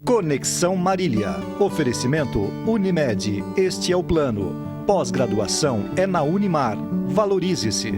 Conexão Marília. Oferecimento Unimed. Este é o plano. Pós-graduação é na Unimar. Valorize-se.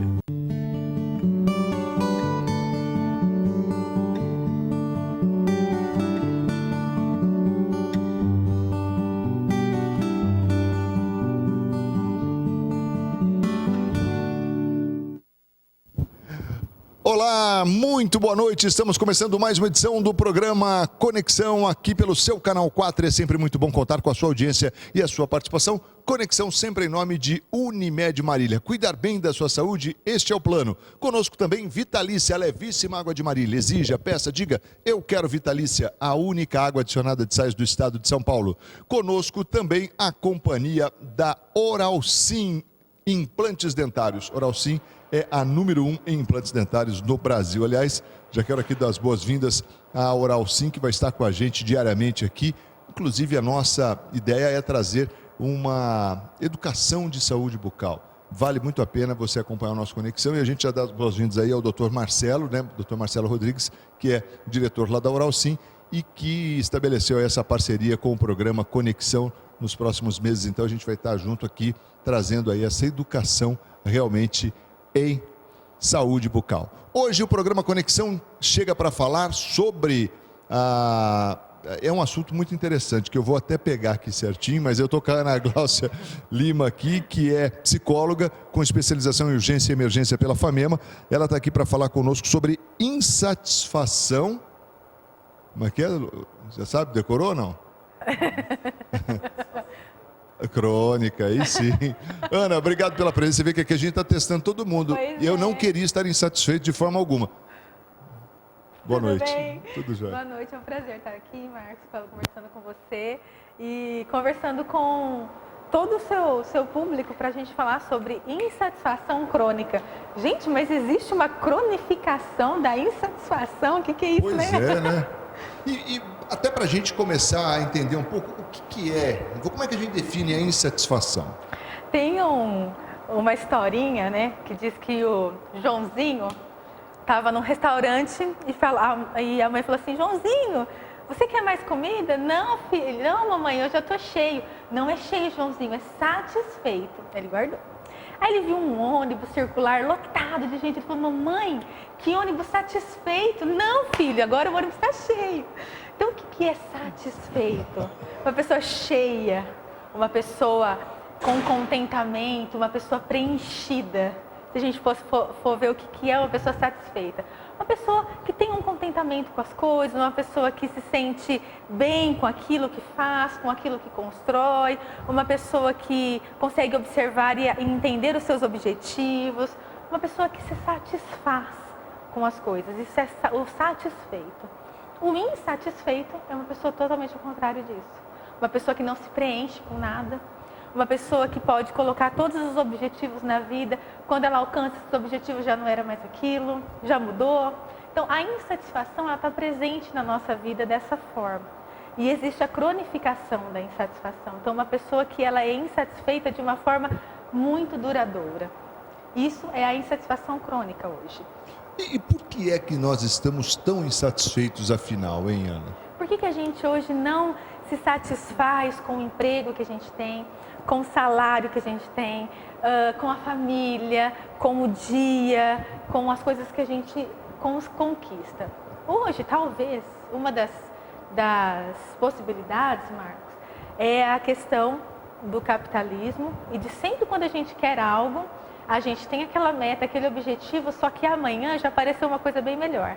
Olá, muito boa noite. Estamos começando mais uma edição do programa Conexão aqui pelo seu canal 4. É sempre muito bom contar com a sua audiência e a sua participação. Conexão sempre em nome de Unimed Marília. Cuidar bem da sua saúde, este é o plano. Conosco também Vitalícia, a levíssima água de Marília. Exija, peça, diga, eu quero Vitalícia, a única água adicionada de sais do estado de São Paulo. Conosco também a companhia da Oral Sim Implantes Dentários. Oral Sim é a número 1 em implantes dentários no Brasil. Aliás, já quero aqui dar as boas-vindas à Oral Sim, que vai estar com a gente diariamente aqui. Inclusive, a nossa ideia é trazer uma educação de saúde bucal. Vale muito a pena você acompanhar o nosso Conexão e a gente já dá as boas-vindas aí ao Dr. Marcelo, né? Dr. Marcelo Rodrigues, que é diretor lá da Oral Sim e que estabeleceu essa parceria com o programa Conexão nos próximos meses. Então, a gente vai estar junto aqui trazendo aí essa educação realmente em saúde bucal. Hoje o programa Conexão chega para falar sobre é um assunto muito interessante, que eu vou até pegar aqui certinho, mas eu estou com a Ana Gláucia Lima aqui, que é psicóloga com especialização em urgência e emergência pela FAMEMA. Ela está aqui para falar conosco sobre insatisfação. Como é que é? Já sabe, decorou ou não? Crônica, aí sim. Ana, obrigado pela presença. Você vê que aqui a gente está testando todo mundo. E eu não queria estar insatisfeito de forma alguma. Boa noite. Bem? Tudo jóia. Boa noite, é um prazer estar aqui, Marcos, conversando com você e conversando com todo o seu público para a gente falar sobre insatisfação crônica. Gente, mas existe uma cronificação da insatisfação? O que é isso, pois né? Pois é, né? E até para a gente começar a entender um pouco o que é, como é que a gente define a insatisfação? Tem uma historinha, né, que diz que o Joãozinho estava num restaurante e a mãe falou assim: Joãozinho, você quer mais comida? Não, filho, não, mamãe, eu já estou cheio. Não é cheio, Joãozinho, é satisfeito. Ele guardou. Aí ele viu um ônibus circular lotado de gente. Ele falou: mamãe, que ônibus satisfeito. Não, filho, agora o ônibus está cheio. Então, o que é satisfeito? Uma pessoa cheia, uma pessoa com contentamento, uma pessoa preenchida. Se a gente for ver o que é uma pessoa satisfeita. Uma pessoa que tem um contentamento com as coisas, uma pessoa que se sente bem com aquilo que faz, com aquilo que constrói, uma pessoa que consegue observar e entender os seus objetivos, uma pessoa que se satisfaz com as coisas. Isso é o satisfeito. O insatisfeito é uma pessoa totalmente ao contrário disso. Uma pessoa que não se preenche com nada. Uma pessoa que pode colocar todos os objetivos na vida, quando ela alcança esses objetivos já não era mais aquilo, já mudou. Então a insatisfação está presente na nossa vida dessa forma. E existe a cronificação da insatisfação. Então uma pessoa que ela é insatisfeita de uma forma muito duradoura. Isso é a insatisfação crônica hoje. E por que é que nós estamos tão insatisfeitos afinal, hein, Ana? Por que a gente hoje não se satisfaz com o emprego que a gente tem, com o salário que a gente tem, com a família, com o dia, com as coisas que a gente conquista? Hoje, talvez, uma das possibilidades, Marcos, é a questão do capitalismo e de sempre quando a gente quer algo, a gente tem aquela meta, aquele objetivo, só que amanhã já apareceu uma coisa bem melhor.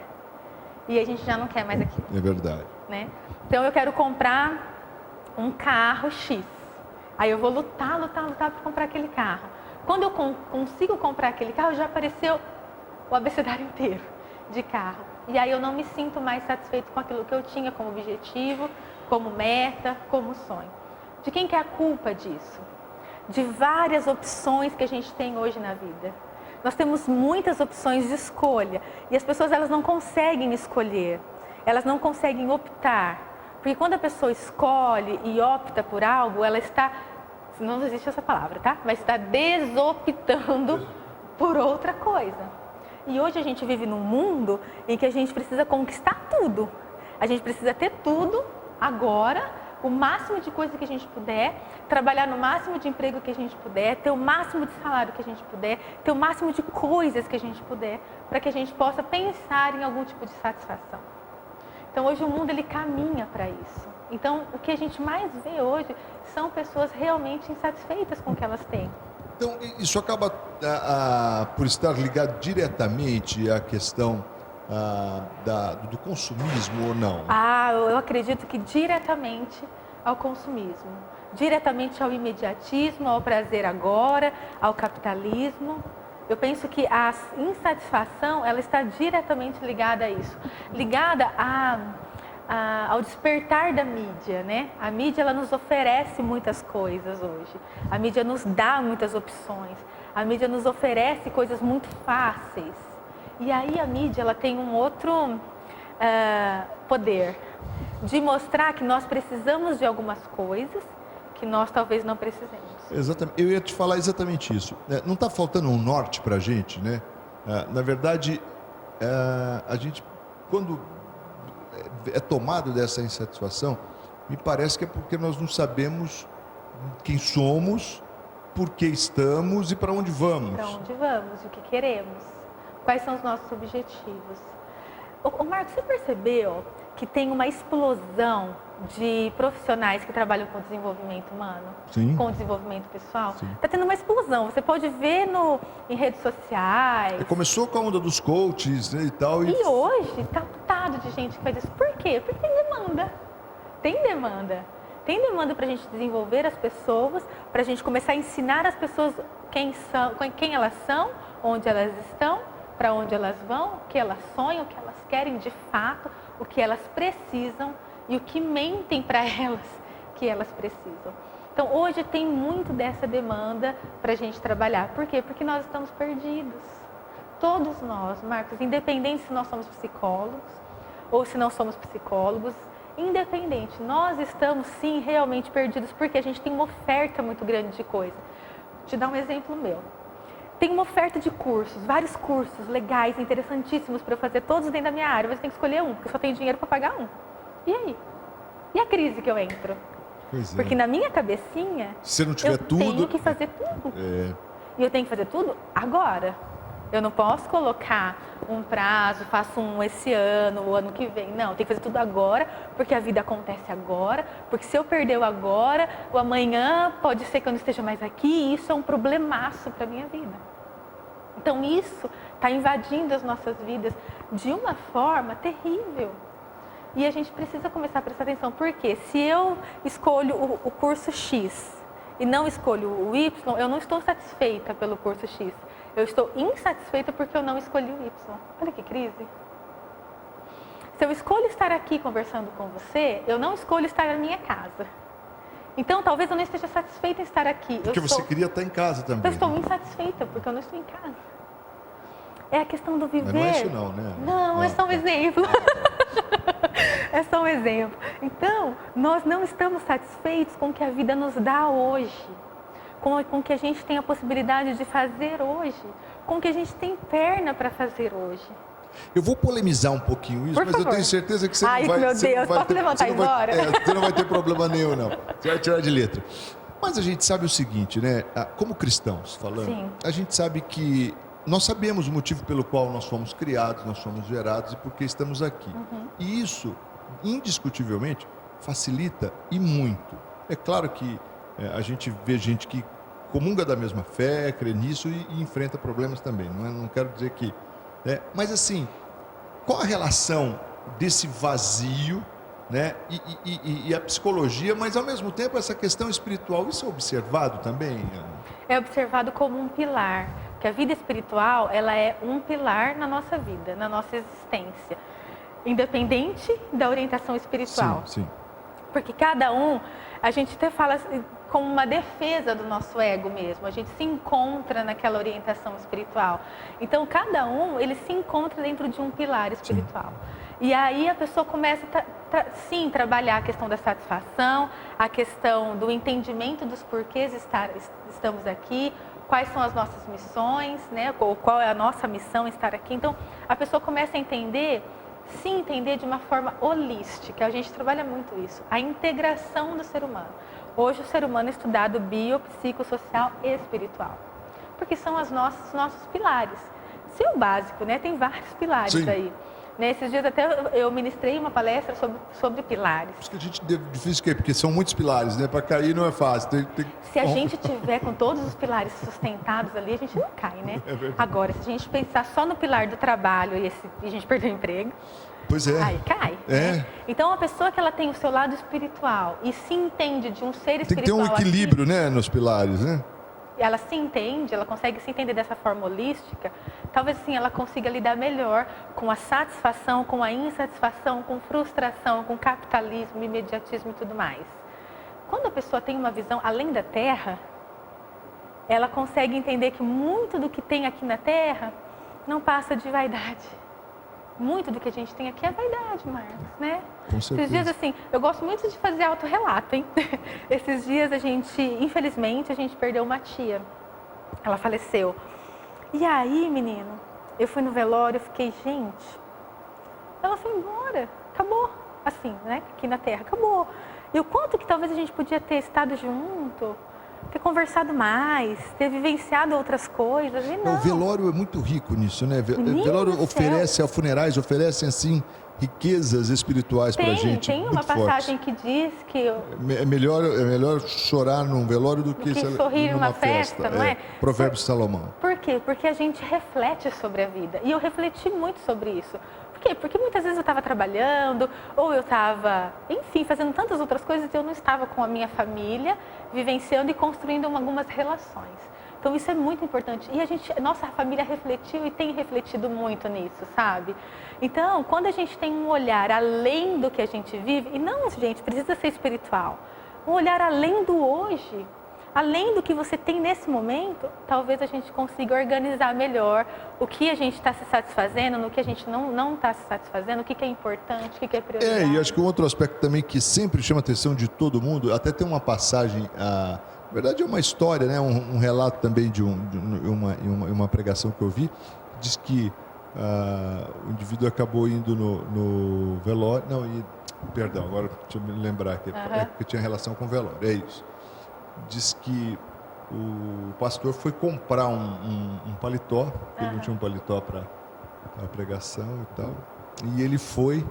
E a gente já não quer mais aquilo. É verdade. Né? Então eu quero comprar um carro X. Aí eu vou lutar para comprar aquele carro. Quando eu consigo comprar aquele carro, já apareceu o abecedário inteiro de carro. E aí eu não me sinto mais satisfeito com aquilo que eu tinha como objetivo, como meta, como sonho. De quem que é a culpa disso? De várias opções que a gente tem hoje na vida. Nós temos muitas opções de escolha e as pessoas elas não conseguem escolher, elas não conseguem optar. Porque quando a pessoa escolhe e opta por algo, ela está, não existe essa palavra, tá? Mas está desoptando por outra coisa. E hoje a gente vive num mundo em que a gente precisa conquistar tudo. A gente precisa ter tudo agora, o máximo de coisa que a gente puder, trabalhar no máximo de emprego que a gente puder, ter o máximo de salário que a gente puder, ter o máximo de coisas que a gente puder, para que a gente possa pensar em algum tipo de satisfação. Então hoje o mundo ele caminha para isso. Então o que a gente mais vê hoje são pessoas realmente insatisfeitas com o que elas têm. Então isso acaba por estar ligado diretamente à questão do consumismo ou não? Eu acredito que diretamente ao consumismo, diretamente ao imediatismo, ao prazer agora, ao capitalismo. Eu penso que a insatisfação ela está diretamente ligada a isso, ligada ao despertar da mídia, né? A mídia ela nos oferece muitas coisas hoje, a mídia nos dá muitas opções, a mídia nos oferece coisas muito fáceis. E aí a mídia ela tem um outro poder de mostrar que nós precisamos de algumas coisas que nós talvez não precisemos. Exatamente. Eu ia te falar exatamente isso. Não está faltando um norte para a gente, né? Na verdade, a gente, quando é tomado dessa insatisfação, me parece que é porque nós não sabemos quem somos, por que estamos e para onde vamos. Para onde vamos, o que queremos, quais são os nossos objetivos. Ô Marcos, você percebeu que tem uma explosão de profissionais que trabalham com desenvolvimento humano, Sim. com desenvolvimento pessoal? Sim. Está tendo uma explosão, você pode ver em redes sociais. Começou com a onda dos coaches, né, e tal. E hoje está lotado de gente que faz isso. Por quê? Porque tem demanda. Tem demanda. Tem demanda para a gente desenvolver as pessoas, para a gente começar a ensinar as pessoas quem elas são, onde elas estão, para onde elas vão, o que elas sonham, o que elas querem de fato, o que elas precisam e o que mentem para elas que elas precisam. Então, hoje tem muito dessa demanda para a gente trabalhar. Por quê? Porque nós estamos perdidos. Todos nós, Marcos, independente se nós somos psicólogos ou se não somos psicólogos, independente, nós estamos sim realmente perdidos porque a gente tem uma oferta muito grande de coisa. Vou te dar um exemplo meu. Tem uma oferta de cursos, vários cursos legais, interessantíssimos para eu fazer todos dentro da minha área, mas eu tenho que escolher um, porque eu só tenho dinheiro para pagar um. E aí? E a crise que eu entro? Pois é. Porque na minha cabecinha, se você não tiver eu tudo, tenho que fazer tudo. E eu tenho que fazer tudo agora. Eu não posso colocar um prazo, faço um esse ano, o ano que vem. Não, tem que fazer tudo agora, porque a vida acontece agora, porque se eu perder o agora, o amanhã pode ser que eu não esteja mais aqui, e isso é um problemaço para a minha vida. Então isso está invadindo as nossas vidas de uma forma terrível. E a gente precisa começar a prestar atenção, porque se eu escolho o curso X e não escolho o Y, eu não estou satisfeita pelo curso X. Eu estou insatisfeita porque eu não escolhi o Y. Olha que crise. Se eu escolho estar aqui conversando com você, eu não escolho estar na minha casa. Então, talvez eu não esteja satisfeita em estar aqui. Porque você queria estar em casa também. Eu estou insatisfeita porque eu não estou em casa. É a questão do viver. Mas não é isso não, né? Não, é só um exemplo. É só um exemplo. Então, nós não estamos satisfeitos com o que a vida nos dá hoje. Com o que a gente tem a possibilidade de fazer hoje. Com o que a gente tem perna para fazer hoje. Eu vou polemizar um pouquinho isso, Por mas favor. eu tenho certeza que você Ai, não vai... meu Deus, posso levantar e ir embora? Você não vai ter problema nenhum, não. Você vai tirar de letra. Mas a gente sabe o seguinte, né? Como cristãos falando, Sim. a gente sabe que nós sabemos o motivo pelo qual nós fomos criados, nós fomos gerados e por que estamos aqui. E isso, indiscutivelmente, facilita e muito. É claro que a gente vê gente que comunga da mesma fé, crê nisso e enfrenta problemas também. Não quero dizer que... Mas assim, qual a relação desse vazio, né? E a psicologia, mas ao mesmo tempo essa questão espiritual, isso é observado também, Ana? É observado como um pilar, que a vida espiritual ela é um pilar na nossa vida, na nossa existência, independente da orientação espiritual. Sim, sim. Porque cada um, a gente até fala como uma defesa do nosso ego mesmo, a gente se encontra naquela orientação espiritual. Então cada um, ele se encontra dentro de um pilar espiritual. Sim. E aí a pessoa começa sim, trabalhar a questão da satisfação, a questão do entendimento dos porquês estamos aqui, quais são as nossas missões, né? Ou qual é a nossa missão estar aqui. Então, a pessoa começa a entender se entender de uma forma holística. A gente trabalha muito isso, a integração do ser humano. Hoje o ser humano é estudado biopsicossocial e espiritual, porque são os nossos pilares. Se o básico, né, tem vários pilares. Sim. Aí. Nesses dias até eu ministrei uma palestra sobre pilares. Por isso que a gente é difícil, porque são muitos pilares, né? Para cair não é fácil. Se a gente tiver com todos os pilares sustentados ali, a gente não cai, né? Agora, se a gente pensar só no pilar do trabalho e a gente perder o emprego, pois é. Aí cai. Né? Então, a pessoa que ela tem o seu lado espiritual e se entende de um ser espiritual... Tem que ter um equilíbrio, assim, né, nos pilares, né? Ela se entende, ela consegue se entender dessa forma holística, talvez assim ela consiga lidar melhor com a satisfação, com a insatisfação, com frustração, com capitalismo, imediatismo e tudo mais. Quando a pessoa tem uma visão além da Terra, ela consegue entender que muito do que tem aqui na Terra não passa de vaidade. Muito do que a gente tem aqui é vaidade, Marcos, né? Com certeza. Esses dias, assim, eu gosto muito de fazer autorrelato, hein? Esses dias infelizmente, a gente perdeu uma tia. Ela faleceu. E aí, menino, eu fui no velório, eu fiquei, gente, ela foi embora, acabou. Assim, né? Aqui na Terra, acabou. E o quanto que talvez a gente podia ter estado junto, ter conversado mais, ter vivenciado outras coisas, e não. O velório é muito rico nisso, né? O velório oferece, a funerais oferecem, assim, riquezas espirituais para a gente. Tem uma passagem que diz que... É melhor chorar num velório do que sorrir numa festa, não é? Provérbios de Salomão. Por quê? Porque a gente reflete sobre a vida. E eu refleti muito sobre isso. Por quê? Porque muitas vezes eu estava trabalhando, ou eu estava, enfim, fazendo tantas outras coisas e eu não estava com a minha família, vivenciando e construindo algumas relações. Então isso é muito importante. E nossa família refletiu e tem refletido muito nisso, sabe? Então, quando a gente tem um olhar além do que a gente vive, e não, gente, precisa ser espiritual, um olhar além do hoje, além do que você tem nesse momento, talvez a gente consiga organizar melhor o que a gente está se satisfazendo, no que a gente não está se satisfazendo, o que é importante, o que é prioridade. E acho que um outro aspecto também que sempre chama a atenção de todo mundo, até tem uma passagem, na verdade é uma história, né? Um relato também de uma pregação que eu vi, diz que o indivíduo acabou indo no velório, perdão, agora deixa eu me lembrar que porque tinha relação com o velório, é isso. Diz que o pastor foi comprar um paletó, ele não tinha um paletó para a pregação e tal, e ele foi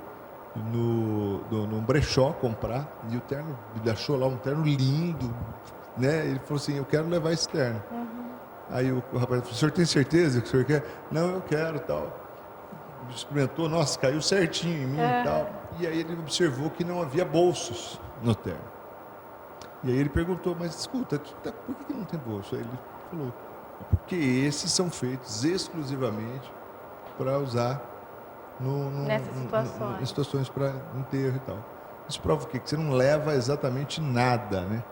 num brechó comprar, e o terno, ele achou lá um terno lindo, né? Ele falou assim, eu quero levar esse terno. Aí o rapaz falou, o senhor tem certeza que o senhor quer? Não, eu quero, tal. Experimentou, nossa, caiu certinho em mim e tal. E aí ele observou que não havia bolsos no terno. E aí ele perguntou, mas escuta, por que não tem bolso? Aí ele falou, porque esses são feitos exclusivamente para usar em situações para enterro e tal. Isso prova o quê? Que você não leva exatamente nada, né?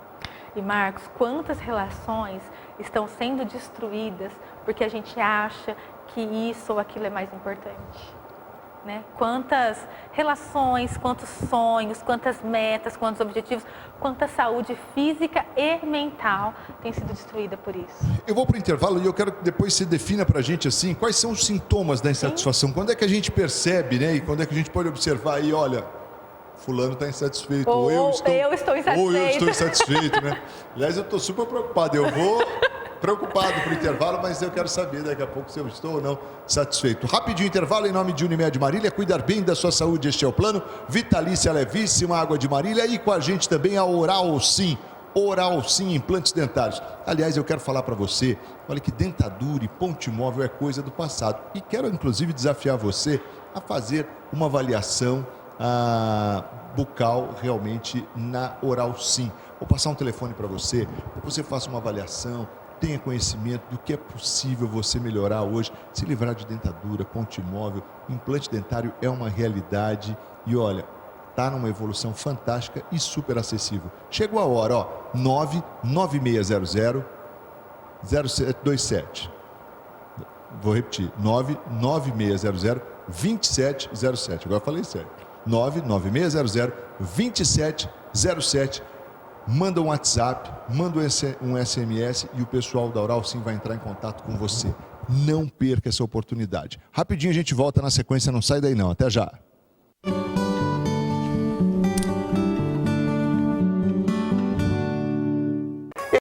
E Marcos, quantas relações estão sendo destruídas porque a gente acha que isso ou aquilo é mais importante? Né? Quantas relações, quantos sonhos, quantas metas, quantos objetivos, quanta saúde física e mental tem sido destruída por isso. Eu vou para o intervalo e eu quero que depois você defina para a gente assim, quais são os sintomas da insatisfação, quando é que a gente percebe, né? E quando é que a gente pode observar aí, olha, fulano está insatisfeito, ou eu estou insatisfeito, né? Aliás, eu estou super preocupado, eu vou... preocupado para o intervalo, mas eu quero saber daqui a pouco se eu estou ou não satisfeito. Rapidinho intervalo em nome de Unimed Marília, cuidar bem da sua saúde, este é o plano. Vitalícia Levíssima, Água de Marília e com a gente também a Oral Sim. Oral Sim, implantes dentários. Aliás, eu quero falar para você, olha que dentadura e ponte móvel é coisa do passado. E quero inclusive desafiar você a fazer uma avaliação bucal realmente na Oral Sim. Vou passar um telefone para você faça uma avaliação, tenha conhecimento do que é possível você melhorar hoje, se livrar de dentadura, ponte móvel, implante dentário é uma realidade e olha, está numa evolução fantástica e super acessível. Chegou a hora, 99600-0727. Vou repetir, 99600-2707. Agora falei sério. 99600-2707. Manda um WhatsApp, manda um SMS e o pessoal da Oral Sim vai entrar em contato com você. Não perca essa oportunidade. Rapidinho a gente volta na sequência, não sai daí não. Até já.